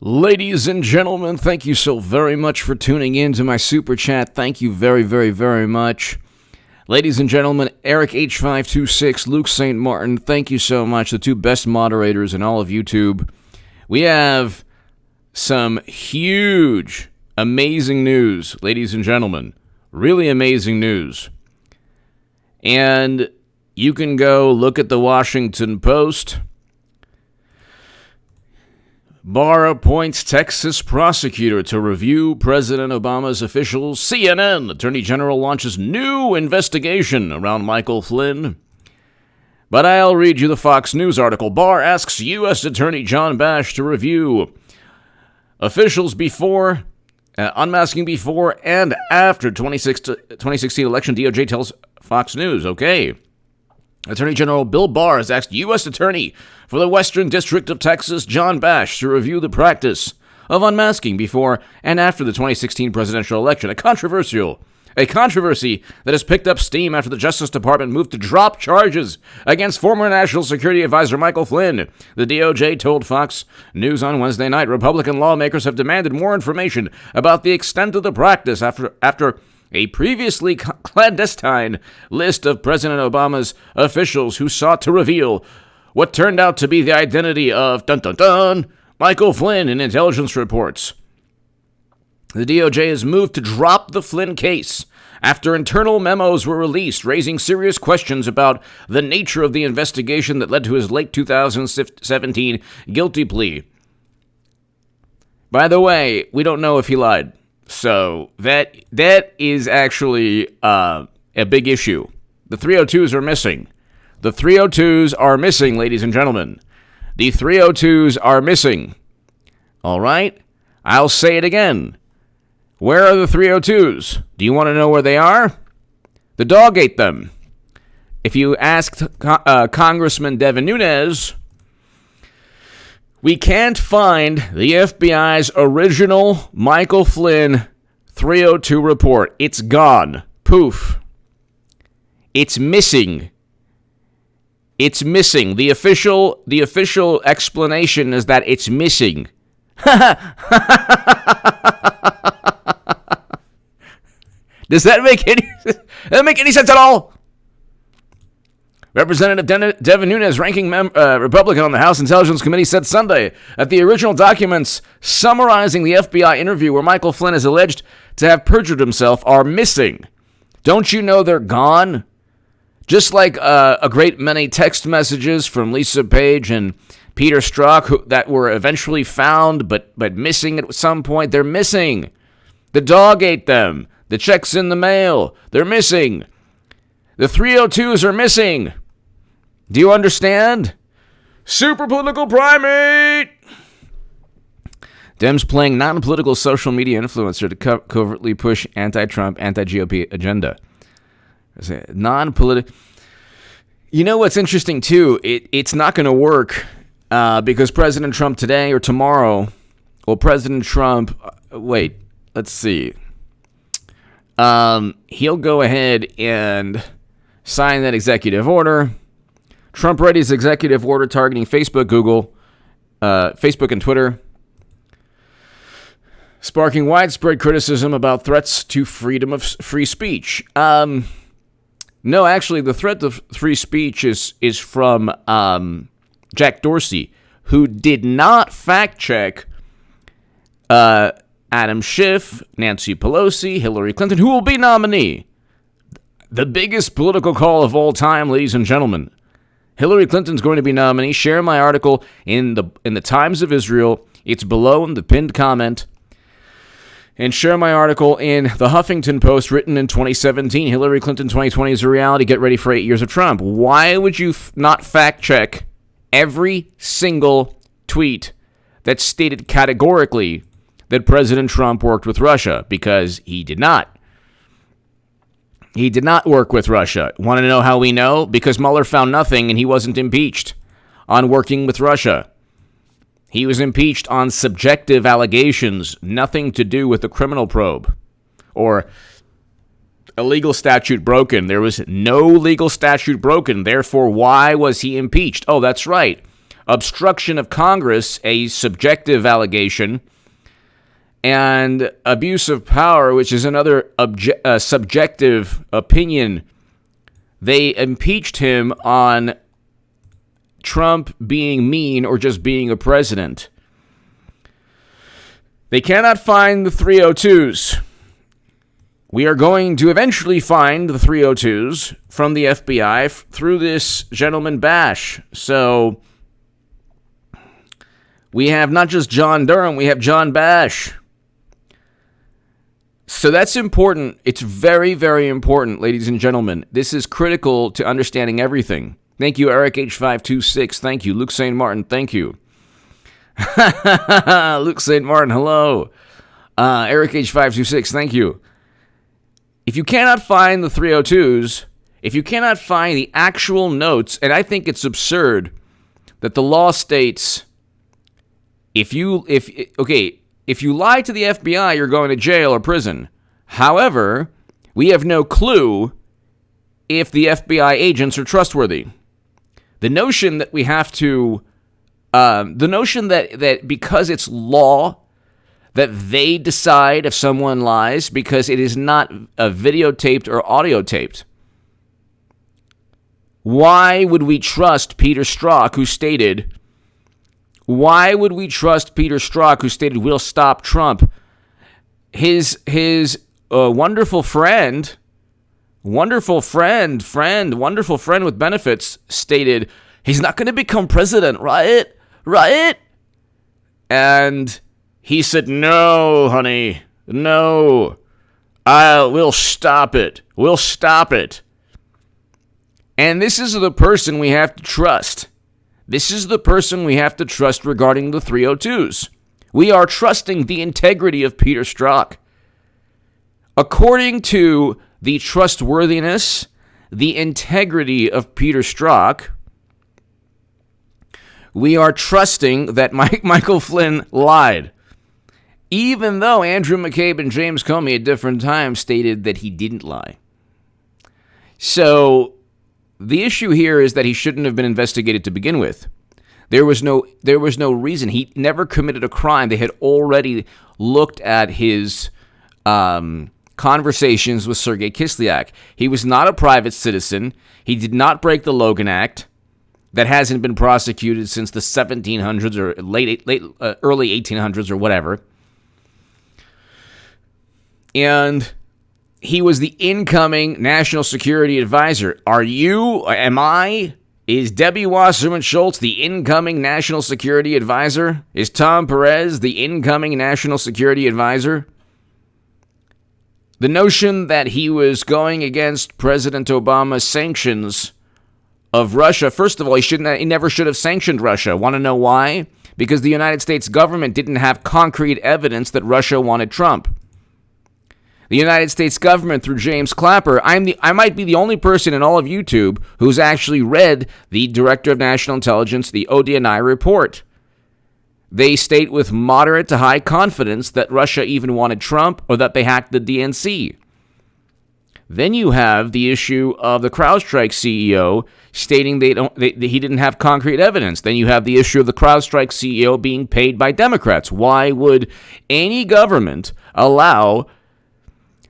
Ladies and gentlemen, thank you so very much for tuning in to my super chat. Thank you very, very, very much. Ladies and gentlemen, Eric H526, Luke St. Martin, thank you so much, the two best moderators in all of YouTube. We have some huge, amazing news, ladies and gentlemen. Really amazing news. And you can go look at the Washington Post. Barr appoints Texas prosecutor to review President Obama's officials. CNN, Attorney General launches new investigation around Michael Flynn. But I'll read you the Fox News article. Barr asks U.S. Attorney John Bash to review officials before, unmasking before and after 2016 election. DOJ tells Fox News. Okay. Attorney General Bill Barr has asked U.S. Attorney for the Western District of Texas, John Bash, to review the practice of unmasking before and after the 2016 presidential election, a controversy that has picked up steam after the Justice Department moved to drop charges against former National Security Advisor Michael Flynn. The DOJ told Fox News on Wednesday night Republican lawmakers have demanded more information about the extent of the practice after a previously clandestine list of President Obama's officials who sought to reveal what turned out to be the identity of Michael Flynn in intelligence reports. The DOJ has moved to drop the Flynn case after internal memos were released, raising serious questions about the nature of the investigation that led to his late 2017 guilty plea. By the way, we don't know if he lied. So that is actually a big issue. The 302s are missing. The 302s are missing, ladies and gentlemen. The 302s are missing. All right? I'll say it again. Where are the 302s? Do you want to know where they are? The dog ate them. If you asked Congressman Devin Nunes, we can't find the FBI's original Michael Flynn 302 report. It's gone. Poof. It's missing. It's missing. The official explanation is that it's missing. Does that make any sense at all? Representative Devin Nunes, ranking Republican on the House Intelligence Committee, said Sunday that the original documents summarizing the FBI interview where Michael Flynn is alleged to have perjured himself are missing. Don't you know they're gone? Just like a great many text messages from Lisa Page and Peter Strzok that were eventually found but missing at some point. They're missing. The dog ate them. The check's in the mail. They're missing. The 302s are missing. Do you understand? Super political primate! Dems playing non-political social media influencer to covertly push anti-Trump, anti-GOP agenda. Non-political. You know what's interesting, too? It's not going to work because President Trump today or tomorrow, President Trump, let's see. He'll go ahead and sign that executive order. Trump readies executive order targeting Facebook, Google, Facebook and Twitter, sparking widespread criticism about threats to freedom of free speech. No, actually, the threat to free speech is from Jack Dorsey, who did not fact-check Adam Schiff, Nancy Pelosi, Hillary Clinton, who will be nominee. The biggest political call of all time, ladies and gentlemen. Hillary Clinton's going to be nominee. Share my article in the Times of Israel. It's below in the pinned comment. And share my article in the Huffington Post written in 2017. Hillary Clinton 2020 is a reality. Get ready for 8 years of Trump. Why would you not fact check every single tweet that stated categorically that President Trump worked with Russia? Because he did not. He did not work with Russia. Want to know how we know? Because Mueller found nothing and he wasn't impeached on working with Russia. He was impeached on subjective allegations, nothing to do with the criminal probe or a legal statute broken. There was no legal statute broken. Therefore, why was he impeached? Oh, that's right. obstruction of Congress, a subjective allegation, and abuse of power, which is another subjective opinion. They impeached him on Trump being mean or just being a president. They cannot find the 302s. We are going to eventually find the 302s from the FBI through this gentleman Bash. So we have not just John Durham, we have John Bash. So that's important. It's very, very important, ladies and gentlemen. This is critical to understanding everything. Thank you, Eric H526. Thank you. Luke St. Martin, thank you. Luke St. Martin, hello. Eric H526, thank you. If you cannot find the 302s, if you cannot find the actual notes, and I think it's absurd that the law states if you lie to the FBI, you're going to jail or prison. However, we have no clue if the FBI agents are trustworthy. The notion that we have to, the notion that because it's law, that they decide if someone lies because it is not videotaped or audio taped. Why would we trust Peter Strzok, who stated, we'll stop Trump? His wonderful friend with benefits stated, he's not going to become president, right? And he said, no, honey, no, we'll stop it. And this is the person we have to trust. This is the person we have to trust regarding the 302s. We are trusting the integrity of Peter Strzok. According to the trustworthiness, the integrity of Peter Strzok, we are trusting that Michael Flynn lied. Even though Andrew McCabe and James Comey at different times stated that he didn't lie. So the issue here is that he shouldn't have been investigated to begin with. There was no reason. He never committed a crime. They had already looked at his conversations with Sergei Kislyak. He was not a private citizen. He did not break the Logan Act. That hasn't been prosecuted since the 1700s or early 1800s or whatever. And he was the incoming national security advisor. Is Debbie Wasserman Schultz the incoming national security advisor? Is Tom Perez the incoming national security advisor? The notion that he was going against President Obama's sanctions of Russia, first of all, he never should have sanctioned Russia. Want to know why? Because the United States government didn't have concrete evidence that Russia wanted Trump. The United States government, through James Clapper, I might be the only person in all of YouTube who's actually read the Director of National Intelligence, the ODNI report. They state with moderate to high confidence that Russia even wanted Trump or that they hacked the DNC. Then you have the issue of the CrowdStrike CEO stating he didn't have concrete evidence. Then you have the issue of the CrowdStrike CEO being paid by Democrats. Why would any government allow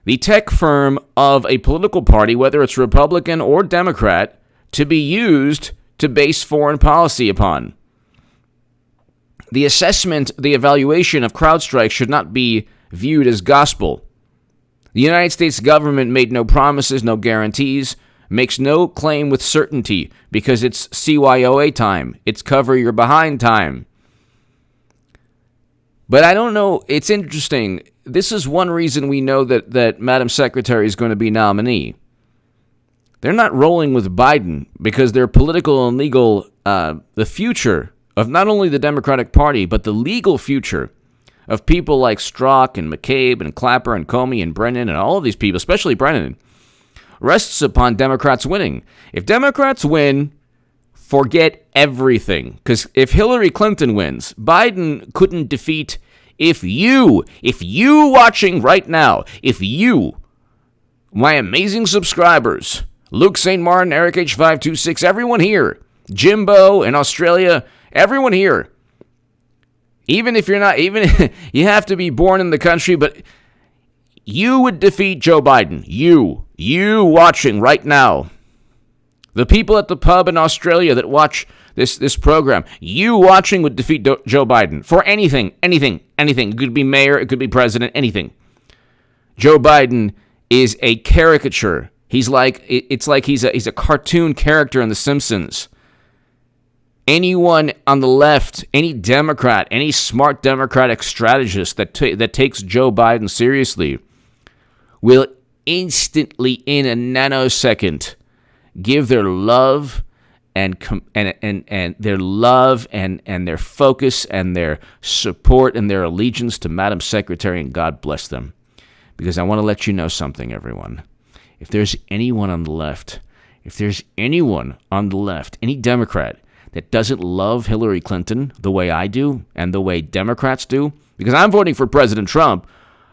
the tech firm of a political party, whether it's Republican or Democrat, to be used to base foreign policy upon? The assessment, the evaluation of CrowdStrike should not be viewed as gospel. The United States government made no promises, no guarantees, makes no claim with certainty because it's CYOA time. It's cover your behind time. But I don't know. It's interesting. This is one reason we know that Madam Secretary is going to be nominee. They're not rolling with Biden because their political and legal, the future of not only the Democratic Party, but the legal future of people like Strzok and McCabe and Clapper and Comey and Brennan and all of these people, especially Brennan, rests upon Democrats winning. If Democrats win, forget everything. Because if Hillary Clinton wins, Biden couldn't defeat. If you watching right now, my amazing subscribers, Luke St. Martin, Eric H526, everyone here, Jimbo in Australia, Everyone here, even if you're not, even you have to be born in the country, but you would defeat Joe Biden. You watching right now. The people at the pub in Australia that watch this program, you watching would defeat Joe Biden for anything. It could be mayor, it could be president, anything. Joe Biden is a caricature. It's like he's a cartoon character in The Simpsons. Anyone on the left, any Democrat, any smart Democratic strategist that takes Joe Biden seriously will instantly, in a nanosecond, give their love and their love and their focus and their support and their allegiance to Madam Secretary, and God bless them. Because I want to let you know something, everyone. If there's anyone on the left, any Democrat that doesn't love Hillary Clinton the way I do and the way Democrats do, because I'm voting for President Trump,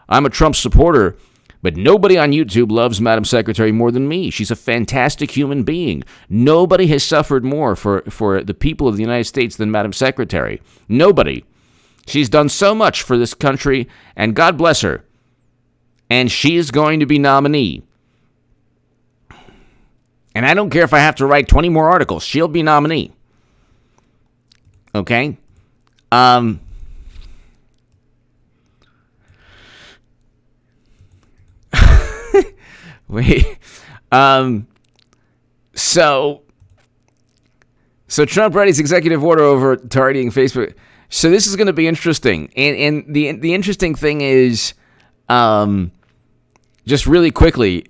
I'm a Trump supporter, but nobody on YouTube loves Madam Secretary more than me. She's a fantastic human being. Nobody has suffered more for the people of the United States than Madam Secretary. Nobody. She's done so much for this country, and God bless her. And she is going to be nominee. And I don't care if I have to write 20 more articles. She'll be nominee. Okay? Wait. So Trump readies executive order over targeting Facebook. So this is going to be interesting. And the interesting thing is, just really quickly,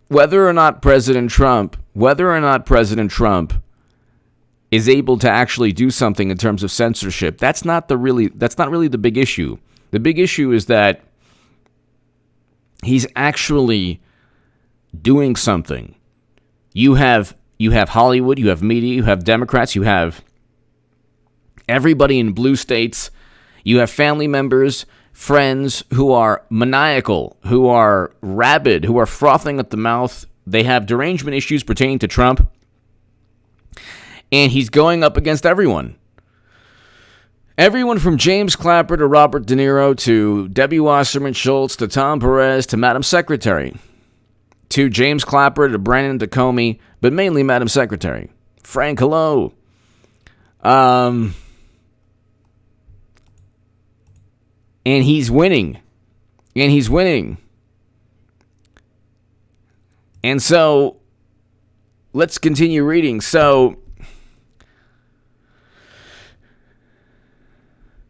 whether or not President Trump is able to actually do something in terms of censorship, that's not really the big issue. The big issue is that he's actually doing something. You have Hollywood, you have media, you have Democrats, you have everybody in blue states, you have family members, friends who are maniacal, who are rabid, who are frothing at the mouth. They have derangement issues pertaining to Trump. And he's going up against everyone. Everyone from James Clapper to Robert De Niro to Debbie Wasserman Schultz to Tom Perez to Madam Secretary. To James Clapper to Brandon Tacomey, but mainly Madam Secretary. Frank, hello. And he's winning. And so, let's continue reading. So,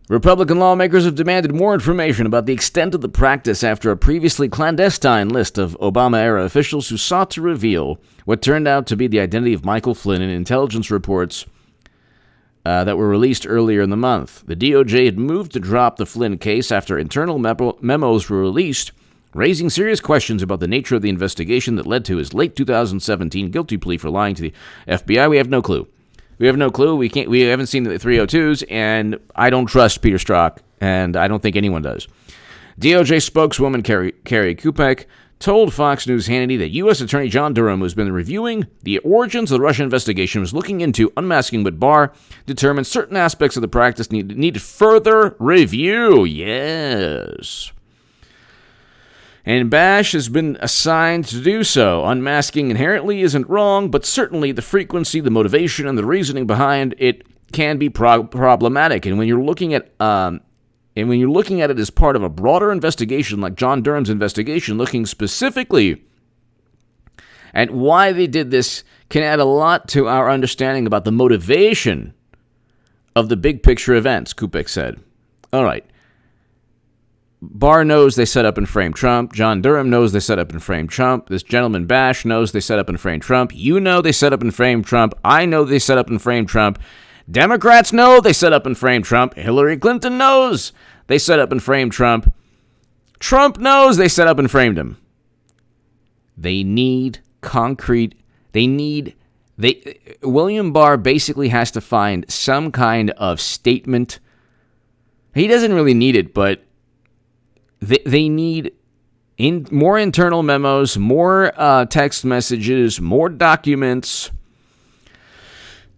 Republican lawmakers have demanded more information about the extent of the practice after a previously clandestine list of Obama-era officials who sought to reveal what turned out to be the identity of Michael Flynn in intelligence reports that were released earlier in the month. The DOJ had moved to drop the Flynn case after internal memos were released, raising serious questions about the nature of the investigation that led to his late 2017 guilty plea for lying to the FBI. We have no clue. We haven't seen the 302s, and I don't trust Peter Strzok, and I don't think anyone does. DOJ spokeswoman Carrie Kupek told Fox News Hannity that U.S. Attorney John Durham, who's been reviewing the origins of the Russia investigation, was looking into unmasking, but Barr determined certain aspects of the practice needed further review. Yes. And Bash has been assigned to do so. Unmasking inherently isn't wrong, but certainly the frequency, the motivation, and the reasoning behind it can be problematic. And when you're looking at it as part of a broader investigation, like John Durham's investigation, looking specifically at why they did this, can add a lot to our understanding about the motivation of the big picture events, Kupek said. All right. Barr knows they set up and framed Trump. John Durham knows they set up and framed Trump. This gentleman Bash knows they set up and framed Trump. You know they set up and framed Trump. I know they set up and framed Trump. Democrats know they set up and framed Trump. Hillary Clinton knows they set up and framed Trump. Trump knows they set up and framed him. They need concrete. William Barr basically has to find some kind of statement. He doesn't really need it, but they need more internal memos, more text messages, more documents,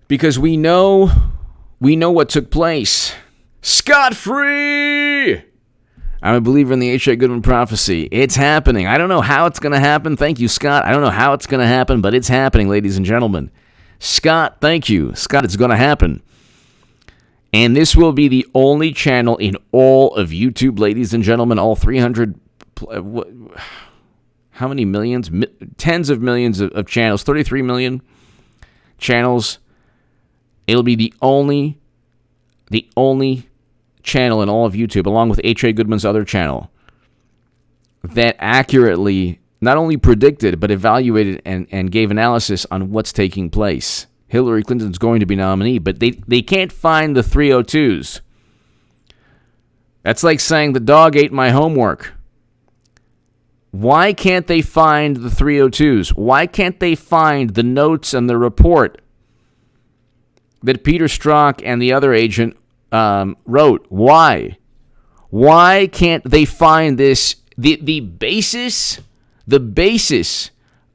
because we know We know what took place. Scot-free! I'm a believer in the H.A. Goodman prophecy. It's happening. I don't know how it's going to happen. Thank you, Scott. I don't know how it's going to happen, but it's happening, ladies and gentlemen. Scott, thank you. Scott, it's going to happen. And this will be the only channel in all of YouTube, ladies and gentlemen, all 300, how many millions? Tens of millions of channels, 33 million channels. It'll be the only channel in all of YouTube, along with H.A. Goodman's other channel, that accurately not only predicted, but evaluated and gave analysis on what's taking place. Hillary Clinton's going to be nominee, but they can't find the 302s. That's like saying the dog ate my homework. Why can't they find the 302s? Why can't they find the notes and the report that Peter Strzok and the other agent wrote? Why? Why can't they find this? The basis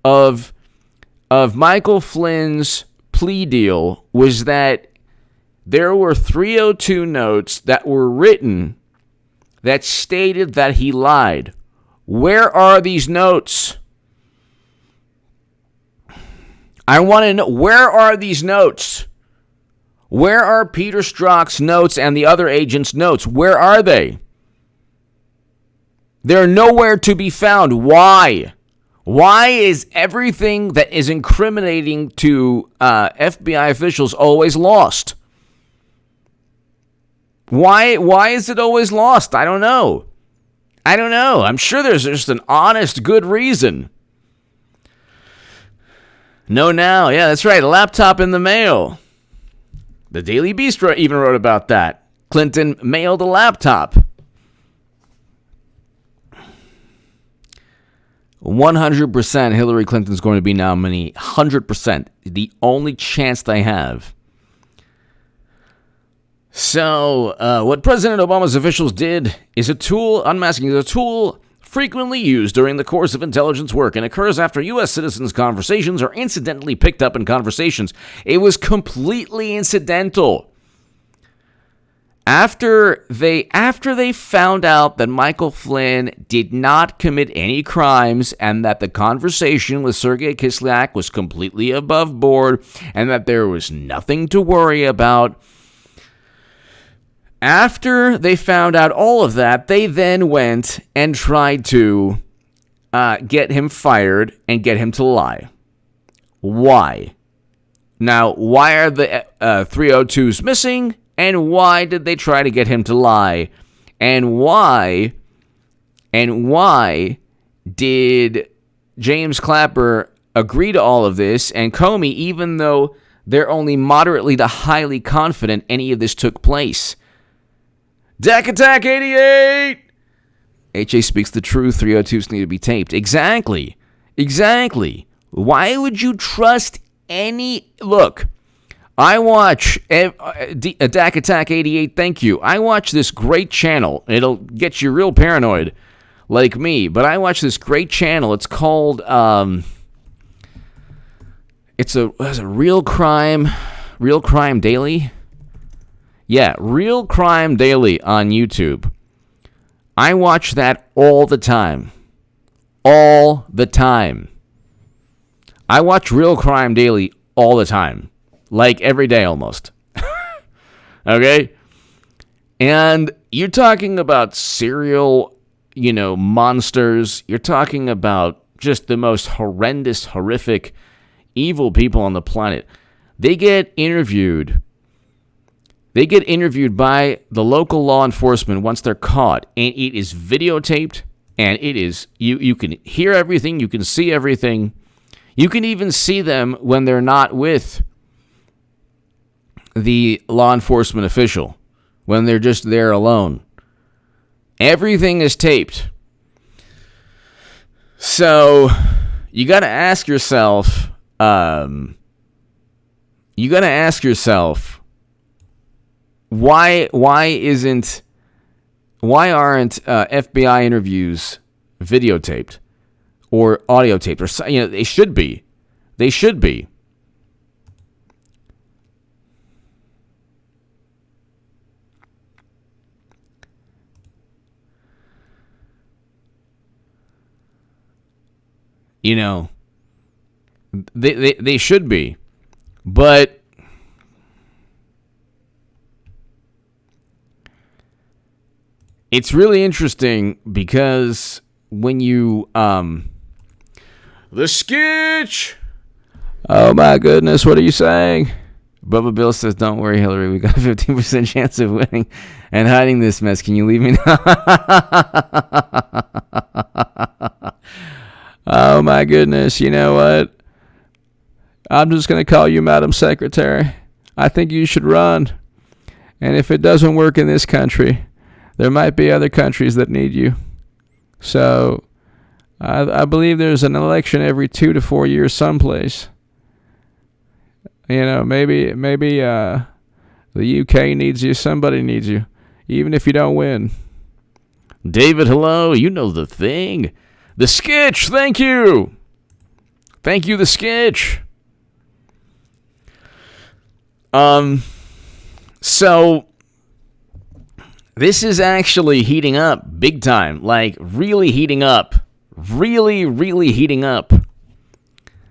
of Michael Flynn's plea deal was that there were 302 notes that were written that stated that he lied. Where are these notes? I want to know, where are these notes? Where are Peter Strzok's notes and the other agent's notes? Where are they? They're nowhere to be found. Why? Why is everything that is incriminating to FBI officials always lost? Why is it always lost? I don't know. I'm sure there's just an honest, good reason. No, now. Yeah, that's right. A laptop in the mail. The Daily Beast even wrote about that. Clinton mailed a laptop. 100% Hillary Clinton's going to be nominee. 100%. The only chance they have. So, what President Obama's officials did is a tool, unmasking is a tool frequently used during the course of intelligence work and occurs after U.S. citizens' conversations are incidentally picked up in conversations. It was completely incidental. After they found out that Michael Flynn did not commit any crimes and that the conversation with Sergei Kislyak was completely above board and that there was nothing to worry about, after they found out all of that, they then went and tried to get him fired and get him to lie. Why? Now, why are the 302s missing? And why did they try to get him to lie? And why did James Clapper agree to all of this and Comey, even though they're only moderately to highly confident any of this took place? Deck Attack 88! HA speaks the truth. 302s need to be taped. Exactly. Why would you trust any... Look... I watch Deck Attack 88, thank you. I watch this great channel. It'll get you real paranoid, like me. But I watch this great channel. It's called, it's a Real Crime Daily? Yeah, Real Crime Daily on YouTube. I watch that all the time. All the time. I watch Real Crime Daily all the time. Like every day almost. Okay? And you're talking about serial, monsters. You're talking about just the most horrendous, horrific, evil people on the planet. They get interviewed. They get interviewed by the local law enforcement once they're caught. And it is videotaped. And it is, you can hear everything. You can see everything. You can even see them when they're not with the law enforcement official, when they're just there alone. Everything is taped. So you got to ask yourself, why aren't FBI interviews videotaped or audio taped? Or they should be. You know, they should be. But it's really interesting because when you the sketch. Oh my goodness, what are you saying? Bubba Bill says, "Don't worry, Hillary. We got a 15% chance of winning and hiding this mess. Can you leave me now?" Oh my goodness, you know what? I'm just going to call you Madam Secretary. I think you should run. And if it doesn't work in this country, there might be other countries that need you. So I believe there's an election every 2 to 4 years someplace. You know, maybe the UK needs you. Somebody needs you, even if you don't win. David, hello. You know the thing. The sketch. Thank you. Thank you, the sketch. So this is actually heating up big time, like really heating up, really, really heating up.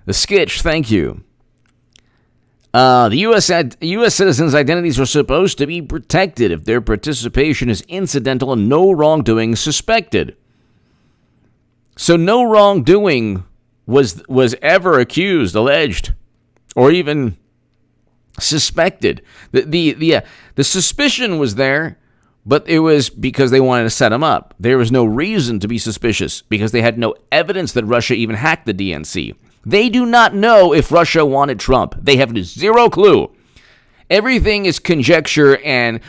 The sketch, thank you. The U.S. citizens' identities are supposed to be protected if their participation is incidental and no wrongdoing suspected. So no wrongdoing was ever accused, alleged, or even suspected. The suspicion was there, but it was because they wanted to set him up. There was no reason to be suspicious because they had no evidence that Russia even hacked the DNC. They do not know if Russia wanted Trump. They have zero clue. Everything is conjecture and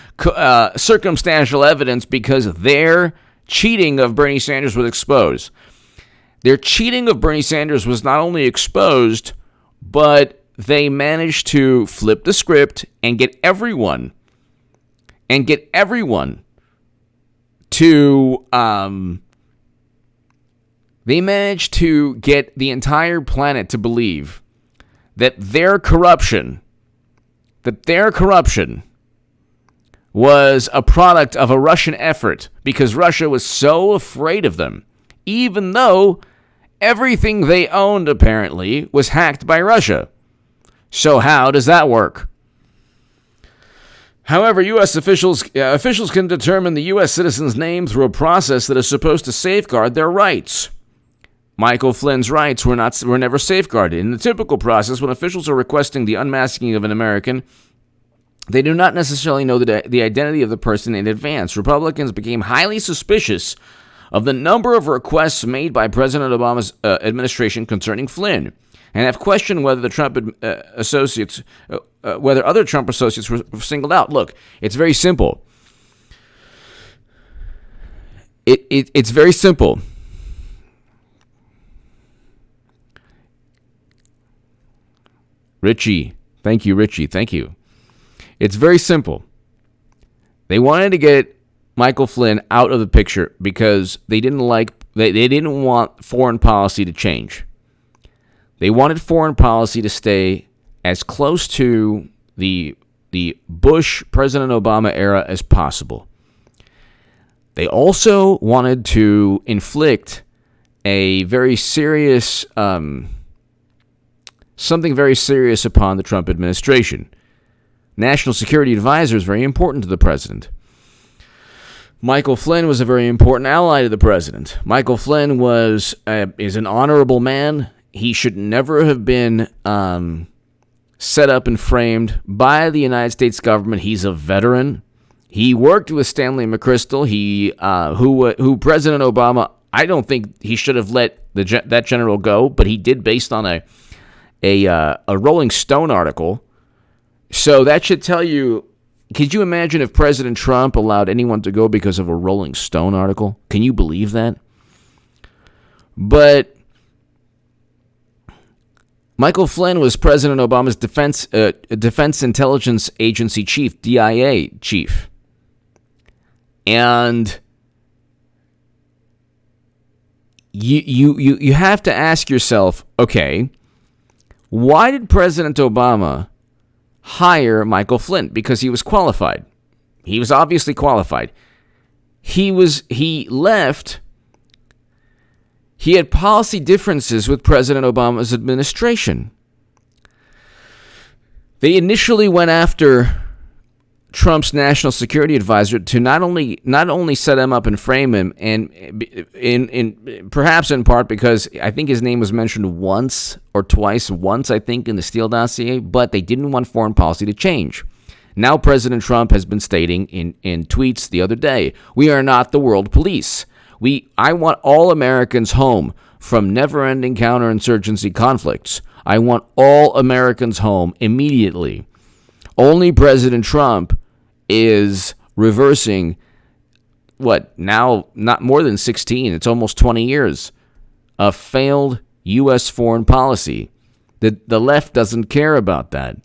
circumstantial evidence because their cheating of Bernie Sanders was exposed. Their cheating of Bernie Sanders was not only exposed, but they managed to flip the script and get everyone to they managed to get the entire planet to believe that their corruption was a product of a Russian effort because Russia was so afraid of them, even though everything they owned apparently was hacked by Russia. So how does that work? However, U.S. officials can determine the U.S. citizen's name through a process that is supposed to safeguard their rights. Michael Flynn's rights were never safeguarded. In the typical process, when officials are requesting the unmasking of an American, they do not necessarily know the identity of the person in advance. Republicans became highly suspicious of the number of requests made by President Obama's administration concerning Flynn, and have questioned whether the Trump whether other Trump associates were singled out. Look, it's very simple. It's very simple. Richie, thank you, Richie, thank you. It's very simple. They wanted to get Michael Flynn out of the picture because they didn't want foreign policy to change. They wanted foreign policy to stay as close to the Bush, President Obama era as possible. They also wanted to inflict a very serious, something very serious upon the Trump administration. National security advisor is very important to the president. Michael Flynn was a very important ally to the president. Michael Flynn is an honorable man. He should never have been set up and framed by the United States government. He's a veteran. He worked with Stanley McChrystal. Who President Obama, I don't think he should have let that general go, but he did based on a Rolling Stone article. So that should tell you, could you imagine if President Trump allowed anyone to go because of a Rolling Stone article? Can you believe that? But Michael Flynn was President Obama's Defense Intelligence Agency chief, DIA chief. And you have to ask yourself, okay, why did President Obama hire Michael Flynn? Because he was qualified. He was obviously qualified. He he had policy differences with President Obama's administration. They initially went after Trump's national security advisor to not only set him up and frame him, and in perhaps in part because I think his name was mentioned once, I think, in the Steele dossier, but they didn't want foreign policy to change. Now President Trump has been stating in tweets the other day, we are not the world police. I want all Americans home from never-ending counterinsurgency conflicts. I want all Americans home immediately. Only President Trump is reversing, now not more than 16, it's almost 20 years of failed U.S. foreign policy. The left doesn't care about that.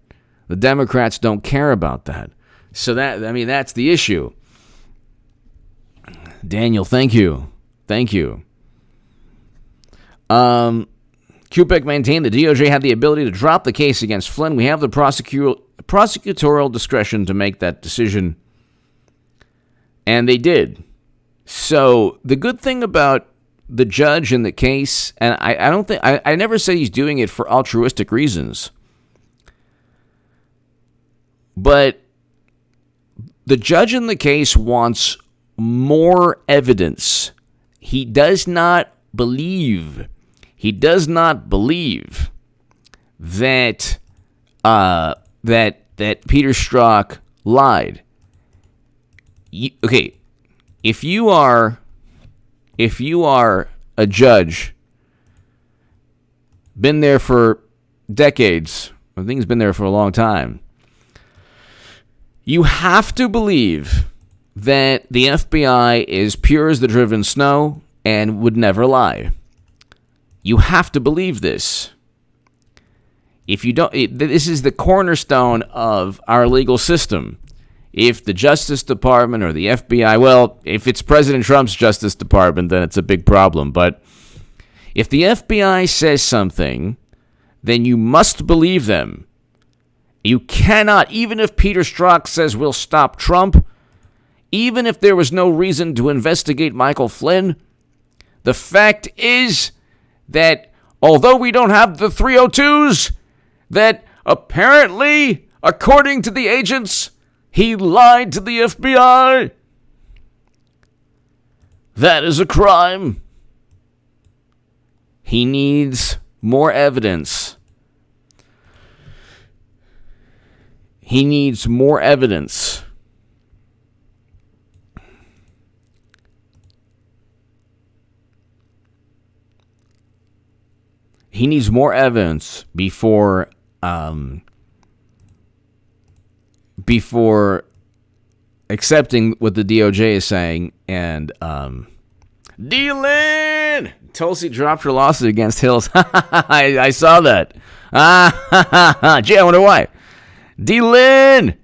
The Democrats don't care about that. So that's the issue. Daniel, thank you. Kupek maintained the DOJ had the ability to drop the case against Flynn. We have the prosecutorial discretion to make that decision. And they did. So the good thing about the judge in the case, and I never say he's doing it for altruistic reasons, but the judge in the case wants more evidence. He does not believe that Peter Strzok lied. If you are a judge, been there for decades, I think he's been there for a long time, you have to believe that the FBI is pure as the driven snow and would never lie. You have to believe this. If you don't, this is the cornerstone of our legal system. If the Justice Department or the FBI, well, if it's President Trump's Justice Department, then it's a big problem. But if the FBI says something, then you must believe them. You cannot, even if Peter Strzok says we'll stop Trump, even if there was no reason to investigate Michael Flynn, the fact is that although we don't have the 302s, that apparently, according to the agents, he lied to the FBI. That is a crime. He needs more evidence. He needs more evidence. He needs more evidence before accepting what the DOJ is saying. And D-Lynn! Tulsi dropped her lawsuit against Hills. I saw that. Gee, I wonder why. D-Lynn!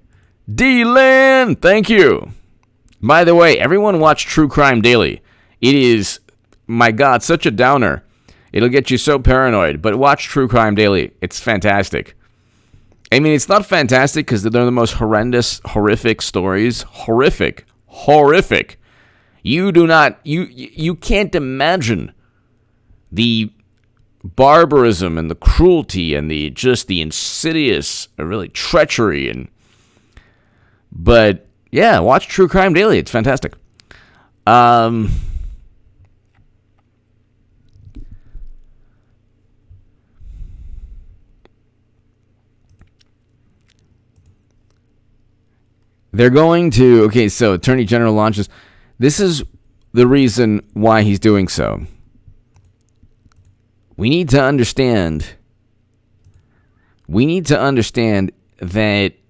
Thank you. By the way, everyone watch True Crime Daily. It is, my God, such a downer. It'll get you so paranoid. But watch True Crime Daily. It's fantastic. I mean, it's not fantastic because they're the most horrific stories. Horrific. You can't imagine the barbarism and the cruelty and the insidious, really treachery. But yeah, watch True Crime Daily. It's fantastic. They're going to, okay, so Attorney General launches. This is the reason why he's doing so. We need to understand that we need to understand that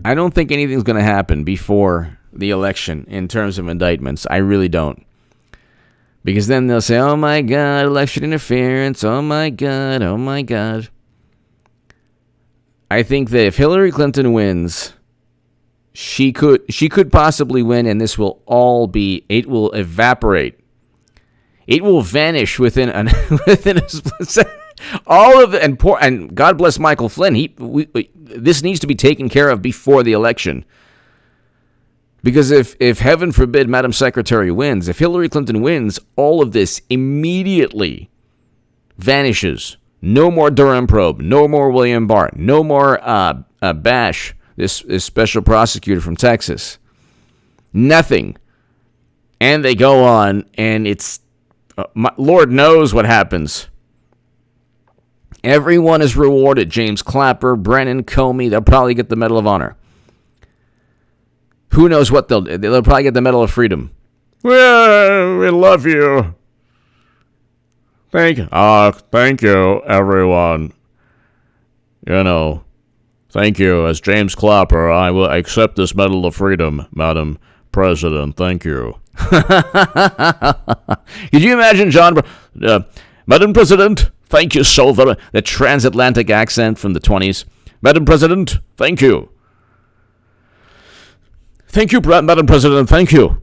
I don't think anything's going to happen before the election in terms of indictments. I really don't. Because then they'll say, oh my God, election interference, oh my God. I think that if Hillary Clinton wins, she could possibly win, and it will evaporate. It will vanish within a split second. All of the, and God bless Michael Flynn. This needs to be taken care of before the election. Because if heaven forbid Madam Secretary wins, if Hillary Clinton wins, all of this immediately vanishes. No more Durham probe. No more William Barr. No more Bash, this special prosecutor from Texas. Nothing. And they go on, and it's, Lord knows what happens. Everyone is rewarded. James Clapper, Brennan, Comey, they'll probably get the Medal of Honor. Who knows what they'll probably get the Medal of Freedom. Well, we love you. Thank you, everyone. Thank you. As James Clapper, I will accept this Medal of Freedom, Madam President. Thank you. Could you imagine Madam President, thank you so very much. The transatlantic accent from the 20s. Madam President, thank you. Thank you, Madam President, thank you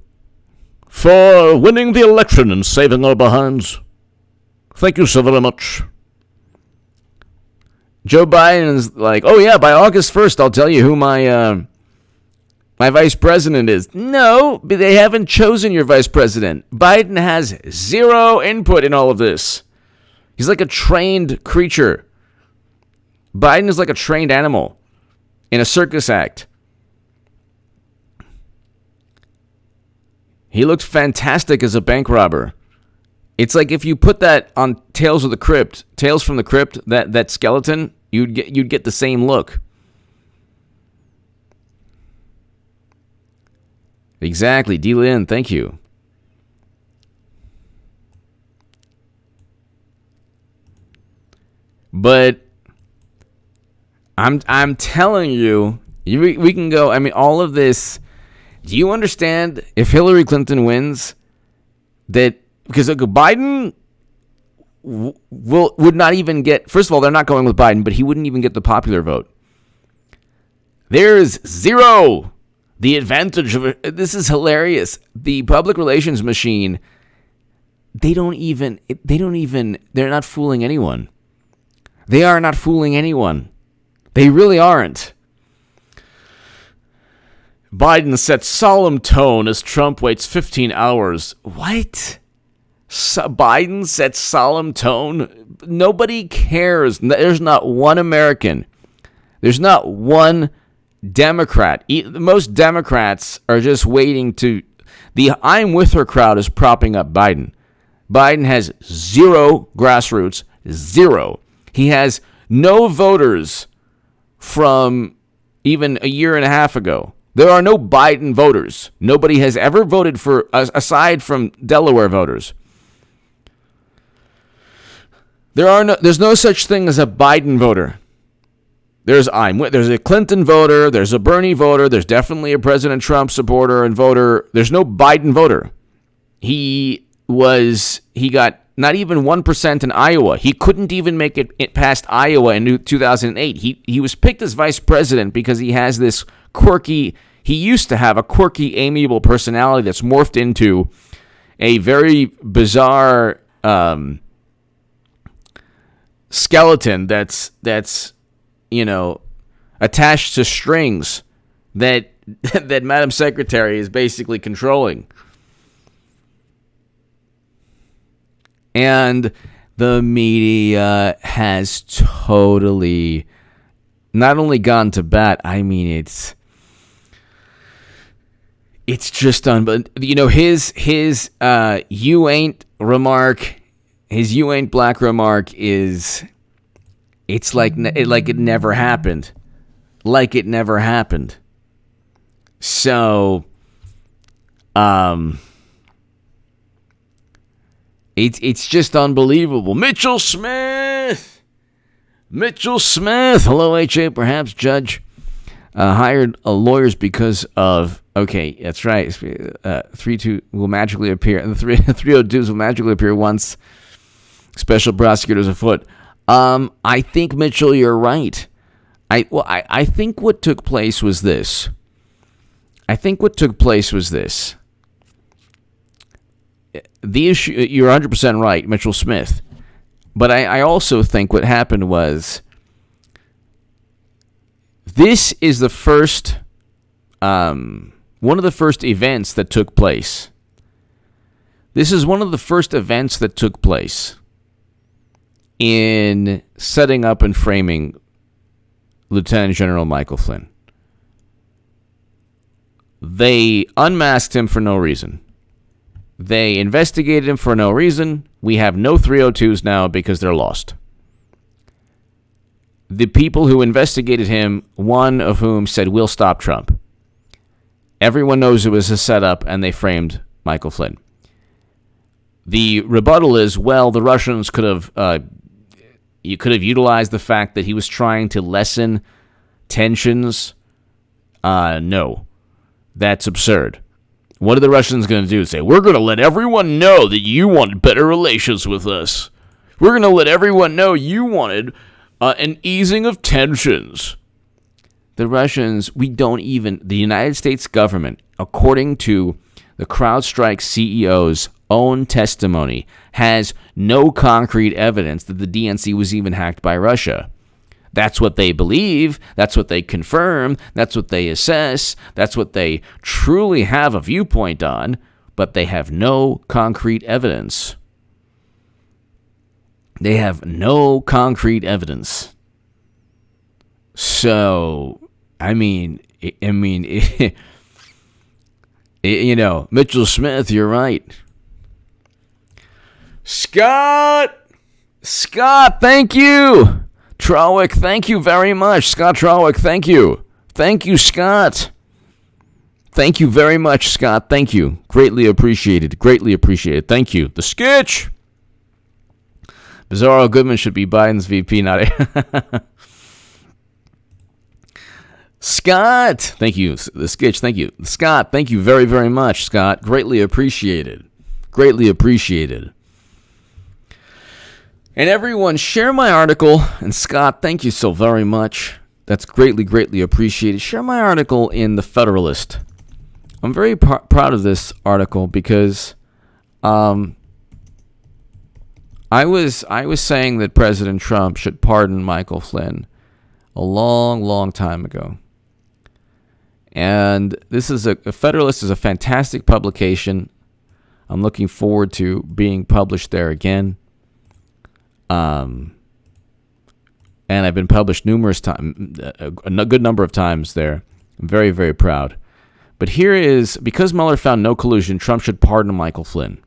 for winning the election and saving our behinds. Thank you so very much. Joe Biden is like, oh yeah, by August 1st, I'll tell you who my vice president is. No, they haven't chosen your vice president. Biden has zero input in all of this. He's like a trained creature. Biden is like a trained animal in a circus act. He looked fantastic as a bank robber. It's like if you put that on Tales from the Crypt, that skeleton, you'd get the same look. Exactly, D. Lynn, thank you. But I'm telling you, we can go. I mean, all of this. Do you understand if Hillary Clinton wins that because Biden would not even get, first of all, they're not going with Biden, but he wouldn't even get the popular vote. There's zero. The advantage of it, this is hilarious. The public relations machine, they're not fooling anyone. They are not fooling anyone. They really aren't. Biden sets solemn tone as Trump waits 15 hours. What? Biden sets solemn tone? Nobody cares. There's not one American. There's not one Democrat. Most Democrats are just waiting to... The I'm with her crowd is propping up Biden. Biden has zero grassroots. Zero. He has no voters from even a year and a half ago. There are no Biden voters. Nobody has ever voted for, aside from Delaware voters. There's no such thing as a Biden voter. There's a Clinton voter, there's a Bernie voter, there's definitely a President Trump supporter and voter. There's no Biden voter. He got not even 1% in Iowa. He couldn't even make it past Iowa in 2008. He was picked as vice president because he has this he used to have a quirky, amiable personality that's morphed into a very bizarre skeleton that's attached to strings that Madam Secretary is basically controlling. And the media has totally not only gone to bat, I mean it's just unbelievable. His you ain't remark, his you ain't black remark is, it's like it never happened. Like it never happened. So, it's just unbelievable. Mitchell Smith, hello, HA, perhaps judge, hired lawyers because of, okay, that's right, 3-2 will magically appear, and the 302s will magically appear once special prosecutors afoot. I think, Mitchell, you're right. I think what took place was this. The issue, you're 100% right, Mitchell Smith. But I also think what happened was this is the first, one of the first events that took place. This is one of the first events that took place in setting up and framing Lieutenant General Michael Flynn. They unmasked him for no reason. They investigated him for no reason. We have no 302s now because they're lost. The people who investigated him, one of whom said, "We'll stop Trump." Everyone knows it was a setup, and they framed Michael Flynn. The rebuttal is, well, the Russians could have utilized the fact that he was trying to lessen tensions. No, that's absurd. What are the Russians going to do? Say, we're going to let everyone know that you wanted better relations with us. We're going to let everyone know you wanted an easing of tensions. The Russians, the United States government, according to the CrowdStrike CEO's own testimony, has no concrete evidence that the DNC was even hacked by Russia. That's what they believe. That's what they confirm. That's what they assess. That's what they truly have a viewpoint on, but they have no concrete evidence. They have no concrete evidence. So, Mitchell Smith, you're right. Scott, thank you. Trowick, thank you very much. Scott Trowick, thank you. Thank you, Scott. Thank you very much, Scott. Thank you. Greatly appreciated. Thank you. The sketch. Bizarro Goodman should be Biden's VP, not a... Scott, thank you. The sketch, thank you. Scott, thank you very, very much, Scott. Greatly appreciated. And everyone, share my article. And Scott, thank you so very much. That's greatly appreciated. Share my article in The Federalist. I'm very proud of this article because I was saying that President Trump should pardon Michael Flynn a long time ago. And this is a Federalist is a fantastic publication. I'm looking forward to being published there again. And I've been published numerous times, a good number of times there. I'm very, very proud. But here is, because Mueller found no collusion, Trump should pardon Michael Flynn.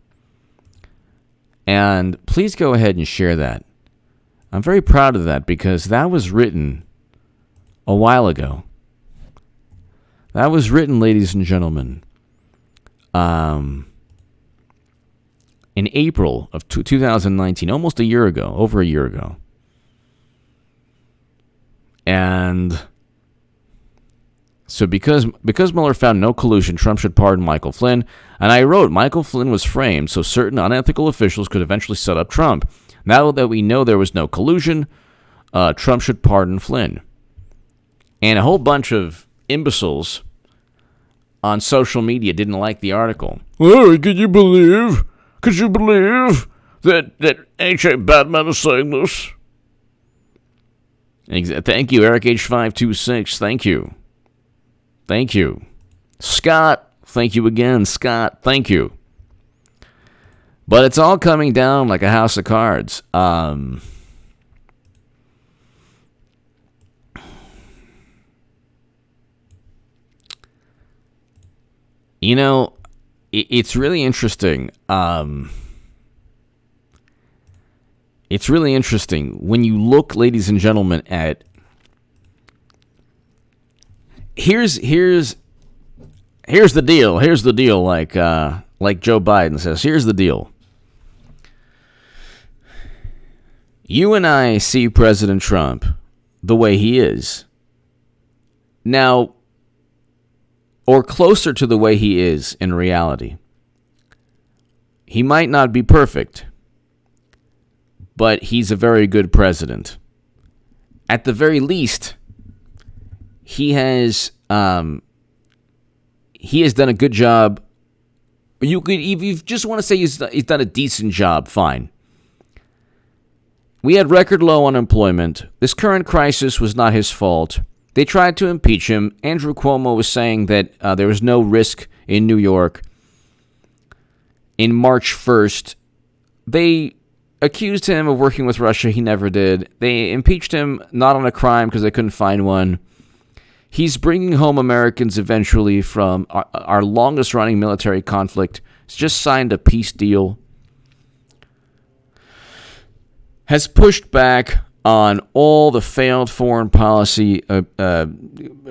And please go ahead and share that. I'm very proud of that because that was written a while ago. That was written, ladies and gentlemen, in April of 2019, almost a year ago, over a year ago. And so because Mueller found no collusion, Trump should pardon Michael Flynn. And I wrote, Michael Flynn was framed so certain unethical officials could eventually set up Trump. Now that we know there was no collusion, Trump should pardon Flynn. And a whole bunch of imbeciles on social media didn't like the article. Oh, could you believe that H.A. Batman is saying this? Thank you, Eric H526. Thank you. Scott, thank you again. Scott, thank you. But it's all coming down like a house of cards. It's really interesting. It's really interesting when you look, ladies and gentlemen, at here's the deal. Here's the deal. Like Joe Biden says, here's the deal. You and I see President Trump the way he is now, or closer to the way he is in reality. He might not be perfect, but he's a very good president. At the very least, he has done a good job. You could, if you just want to say he's done a decent job, fine. We had record low unemployment. This current crisis was not his fault. They tried to impeach him. Andrew Cuomo was saying that there was no risk in New York. In March 1st, they accused him of working with Russia. He never did. They impeached him not on a crime because they couldn't find one. He's bringing home Americans eventually from our longest-running military conflict. He's just signed a peace deal. Has pushed back on all the failed foreign policy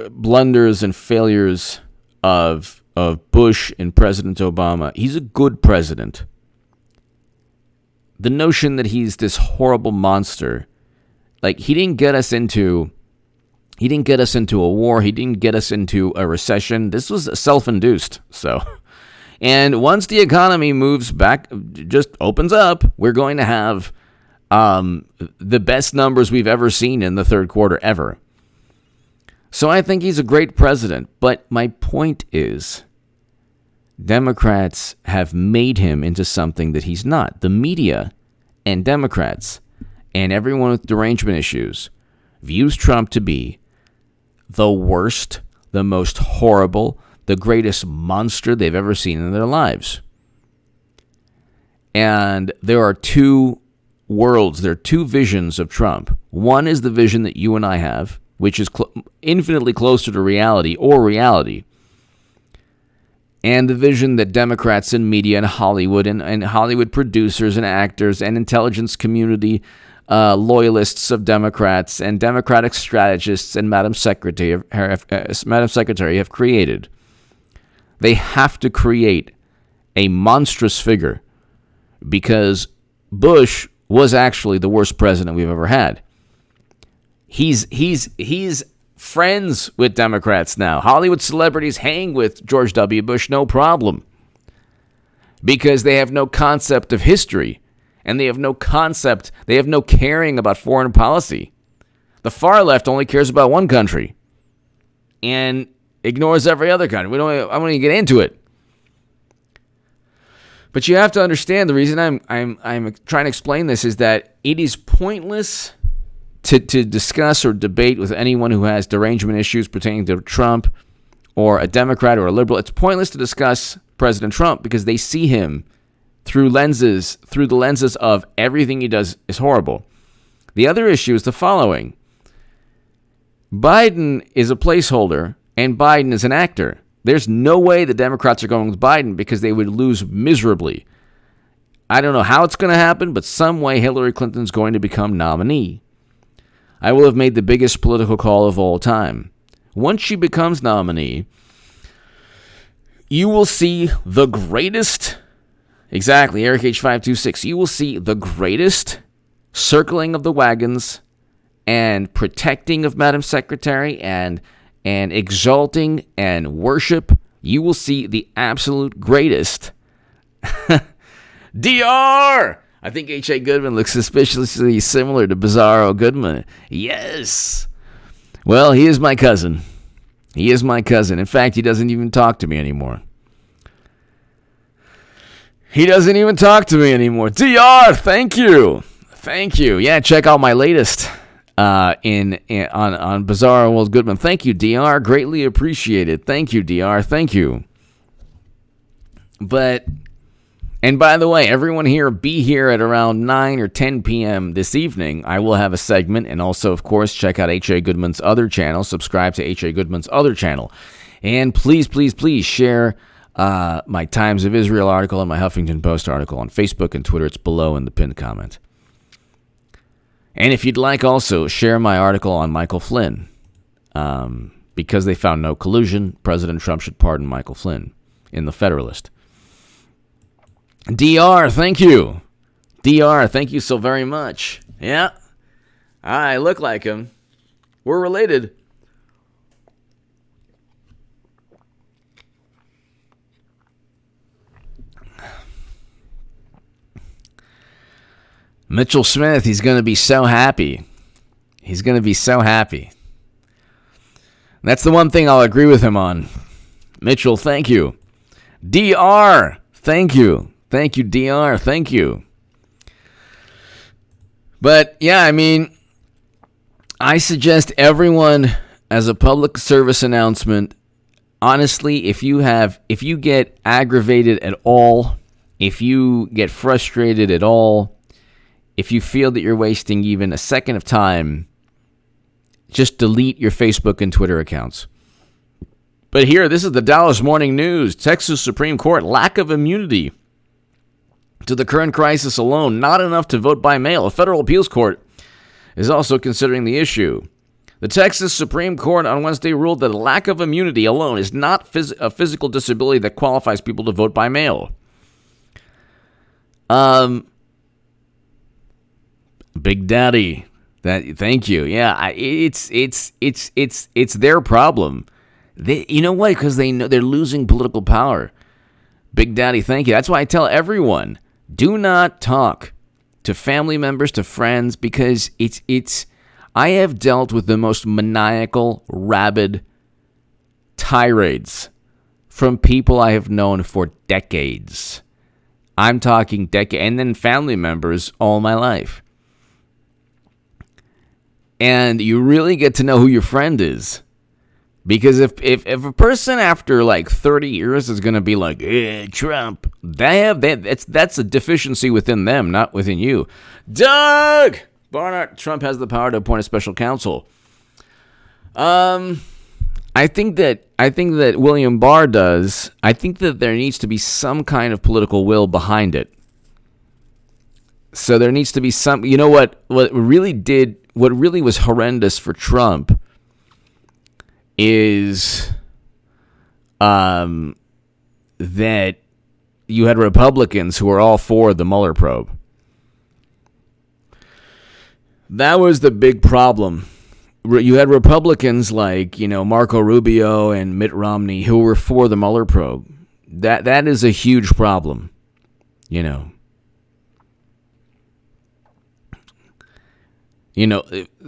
blunders and failures of Bush and President Obama. He's a good president. The notion that he's this horrible monster, like he didn't get us into a war. He didn't get us into a recession. This was self-induced. So, and once the economy moves back, just opens up, we're going to have the best numbers we've ever seen in the third quarter ever. So I think he's a great president. But my point is, Democrats have made him into something that he's not. The media and Democrats and everyone with derangement issues views Trump to be the worst, the most horrible, the greatest monster they've ever seen in their lives. And there are two worlds, there are two visions of Trump. One is the vision that you and I have, which is infinitely closer to reality or reality. And the vision that Democrats and media and Hollywood and Hollywood producers and actors and intelligence community loyalists of Democrats and Democratic strategists and Madam Secretary have created. They have to create a monstrous figure because Bush was actually the worst president we've ever had. He's friends with Democrats now. Hollywood celebrities hang with George W. Bush, no problem, because they have no concept of history, and they have no caring about foreign policy. The far left only cares about one country and ignores every other country. I won't even get into it. But you have to understand, the reason I'm trying to explain this is that it is pointless to discuss or debate with anyone who has derangement issues pertaining to Trump or a Democrat or a liberal. It's pointless to discuss President Trump because they see him through the lenses of everything he does is horrible. The other issue is the following. Biden is a placeholder and Biden is an actor. There's no way the Democrats are going with Biden because they would lose miserably. I don't know how it's going to happen, but some way Hillary Clinton's going to become nominee. I will have made the biggest political call of all time. Once she becomes nominee, you will see the greatest, exactly, Eric H526, you will see the greatest circling of the wagons and protecting of Madam Secretary and exalting and worship. You will see the absolute greatest. DR! I think H.A. Goodman looks suspiciously similar to Bizarro Goodman. Yes! Well, he is my cousin. He is my cousin. In fact, he doesn't even talk to me anymore. DR, thank you. Thank you. Yeah, check out my latest on Bizarro World Goodman. Thank you, DR. Greatly appreciated. Thank you, DR. Thank you. And by the way, everyone here, be here at around 9 or 10 p.m. this evening. I will have a segment, and also, of course, check out H.A. Goodman's other channel. Subscribe to H.A. Goodman's other channel. And please, please, please share my Times of Israel article and my Huffington Post article on Facebook and Twitter. It's below in the pinned comment. And if you'd like, also share my article on Michael Flynn. Because they found no collusion, President Trump should pardon Michael Flynn in the Federalist. DR, thank you. DR, thank you so very much. Yeah, I look like him. We're related. Mitchell Smith, he's going to be so happy. He's going to be so happy. That's the one thing I'll agree with him on. Mitchell, thank you. DR, thank you. Thank you, DR. Thank you. But yeah, I mean, I suggest everyone, as a public service announcement, honestly, if you get aggravated at all, if you get frustrated at all, if you feel that you're wasting even a second of time, just delete your Facebook and Twitter accounts. But here, this is the Dallas Morning News. Texas Supreme Court, lack of immunity to the current crisis alone, not enough to vote by mail. A federal appeals court is also considering the issue. The Texas Supreme Court on Wednesday ruled that a lack of immunity alone is not a physical disability that qualifies people to vote by mail. Big Daddy, thank you. Yeah, it's their problem. You know what? Because they know they're losing political power. Big Daddy, thank you. That's why I tell everyone, do not talk to family members, to friends, because I have dealt with the most maniacal, rabid tirades from people I have known for decades. I'm talking decades, and then family members all my life. And you really get to know who your friend is. Because if a person after like 30 years is going to be like, Trump, that's a deficiency within them, not within you. Doug Barnard, Trump has the power to appoint a special counsel. I think that William Barr does. I think that there needs to be some kind of political will behind it. So there needs to be some, you know what really was horrendous for Trump is that you had Republicans who were all for the Mueller probe. That was the big problem. You had Republicans like, Marco Rubio and Mitt Romney who were for the Mueller probe. That is a huge problem,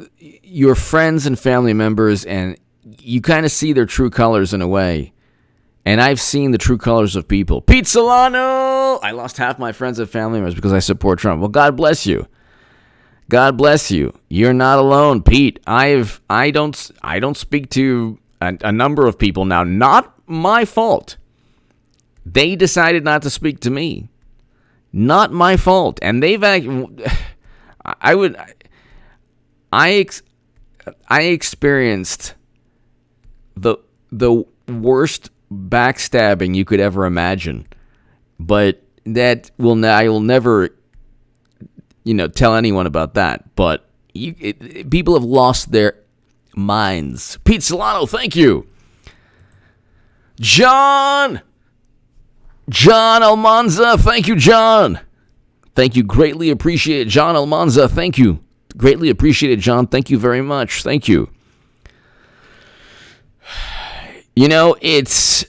your friends and family members, and you kind of see their true colors in a way. And I've seen the true colors of people. Pete Solano! I lost half my friends and family members because I support Trump. Well, God bless you. God bless you. You're not alone, Pete. I don't speak to a number of people now. Not my fault. They decided not to speak to me. Not my fault. And I experienced the worst backstabbing you could ever imagine, but I will never, tell anyone about that. But people have lost their minds. Pete Solano, thank you. John Almanza, thank you, John. Thank you, greatly appreciate it. John Almanza, thank you. Greatly appreciated, John. Thank you very much. Thank you. It's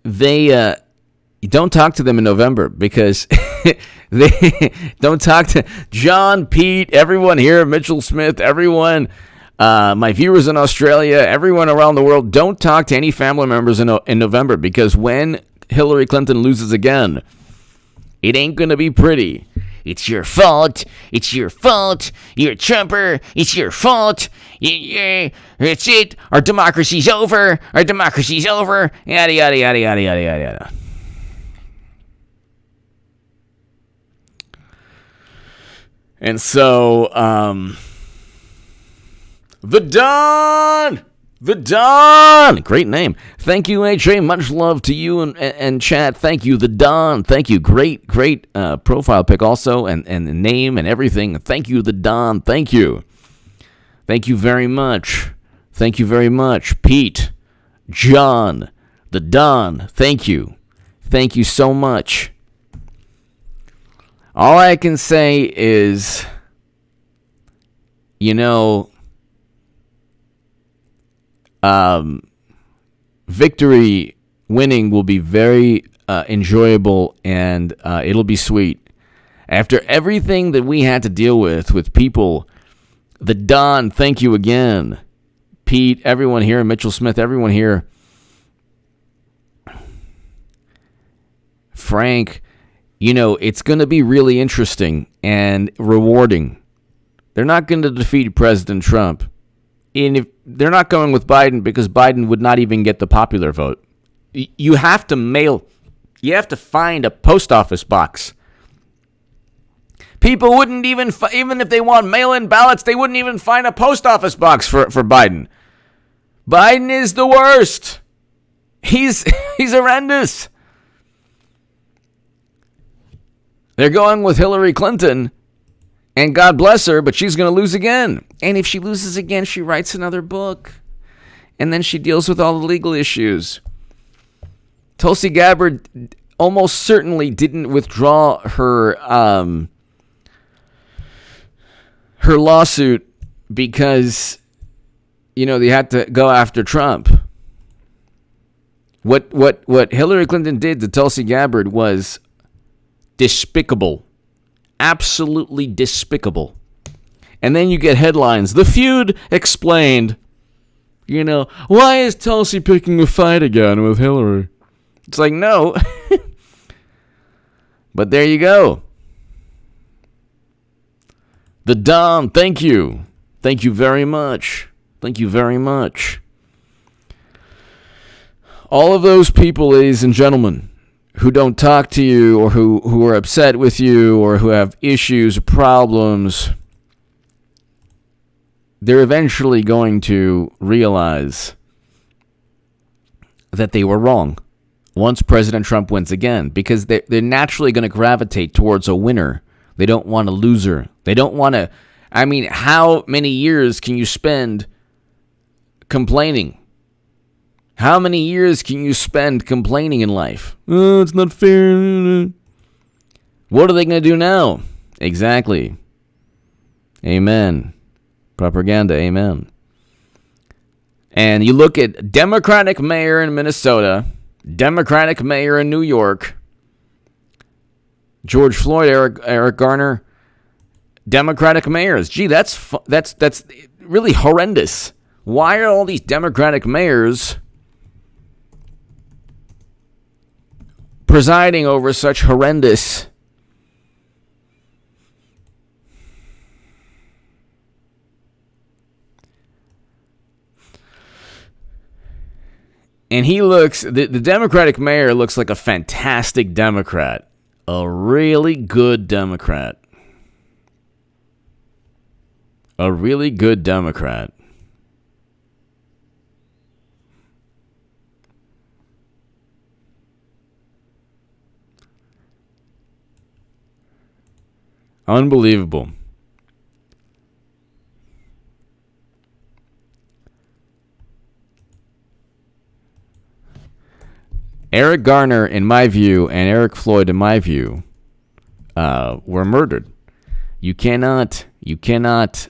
they don't talk to them in November because they don't talk to John, Pete, everyone here, Mitchell Smith, everyone, my viewers in Australia, everyone around the world. Don't talk to any family members in November, because when Hillary Clinton loses again, it ain't going to be pretty. It's your fault. It's your fault. You're a Trumper. It's your fault. It's it. Our democracy's over. Our democracy's over. Yada, yada, yada, yada, yada, yada, yada. And so, The Don! Great name. Thank you, AJ. Much love to you and chat. Thank you, The Don. Thank you. Great profile pic also, and the name and everything. Thank you, The Don. Thank you. Thank you very much. Thank you very much. Pete, John, The Don. Thank you. Thank you so much. All I can say is, victory winning will be very enjoyable, and it'll be sweet. After everything that we had to deal with people, The Don, thank you again. Pete, everyone here, Mitchell Smith, everyone here. Frank, it's going to be really interesting and rewarding. They're not going to defeat President Trump. And if they're not going with Biden because Biden would not even get the popular vote. You have to find a post office box. People wouldn't even if they want mail-in ballots, they wouldn't even find a post office box for Biden. Biden is the worst. He's horrendous. They're going with Hillary Clinton, and God bless her, but she's going to lose again. And if she loses again, she writes another book, and then she deals with all the legal issues. Tulsi Gabbard almost certainly didn't withdraw her lawsuit because, they had to go after Trump. What Hillary Clinton did to Tulsi Gabbard was despicable. Absolutely despicable. And then you get headlines. The feud explained. Why is Tulsi picking a fight again with Hillary? It's like, no. But there you go. The Don, thank you. Thank you very much. Thank you very much. All of those people, ladies and gentlemen, who don't talk to you or who are upset with you or who have issues or problems, they're eventually going to realize that they were wrong once President Trump wins again, because they're naturally going to gravitate towards a winner. They don't want a loser. They don't want to. How many years can you spend complaining? How many years can you spend complaining in life? Oh, it's not fair. What are they going to do now? Exactly. Amen. Propaganda. Amen. And you look at Democratic mayor in Minnesota, Democratic mayor in New York, George Floyd, Eric Garner, Democratic mayors. Gee, that's really horrendous. Why are all these Democratic mayors presiding over such horrendous and the Democratic mayor looks like a fantastic Democrat, a really good Democrat, a really good Democrat. Unbelievable. Eric Garner, in my view, and Eric Floyd, in my view, were murdered. You cannot. If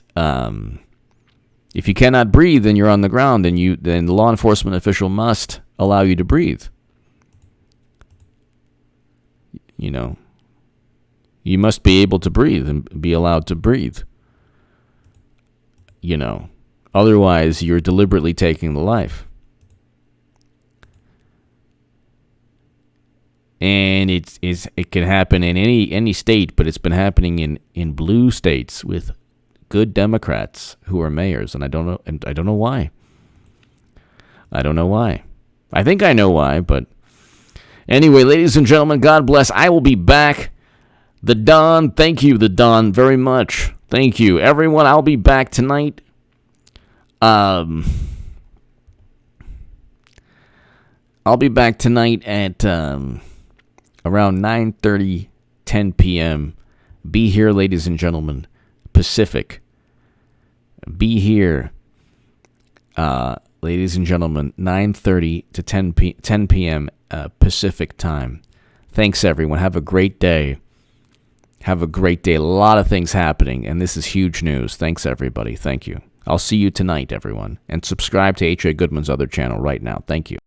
you cannot breathe, then you're on the ground, then the law enforcement official must allow you to breathe. You must be able to breathe and be allowed to breathe. Otherwise you're deliberately taking the life. And it can happen in any state, but it's been happening in blue states with good Democrats who are mayors, and I don't know why. I don't know why. I think I know why, but anyway, ladies and gentlemen, God bless. I will be back. The Don, thank you, the Don, very much. Thank you, everyone. I'll be back tonight. I'll be back tonight at around 9:30, 10 p.m. Be here, ladies and gentlemen. Pacific. Be here, ladies and gentlemen. 9:30 to 10 p.m. Pacific time. Thanks, everyone. Have a great day. Have a great day. A lot of things happening, and this is huge news. Thanks, everybody. Thank you. I'll see you tonight, everyone. And subscribe to H.A. Goodman's other channel right now. Thank you.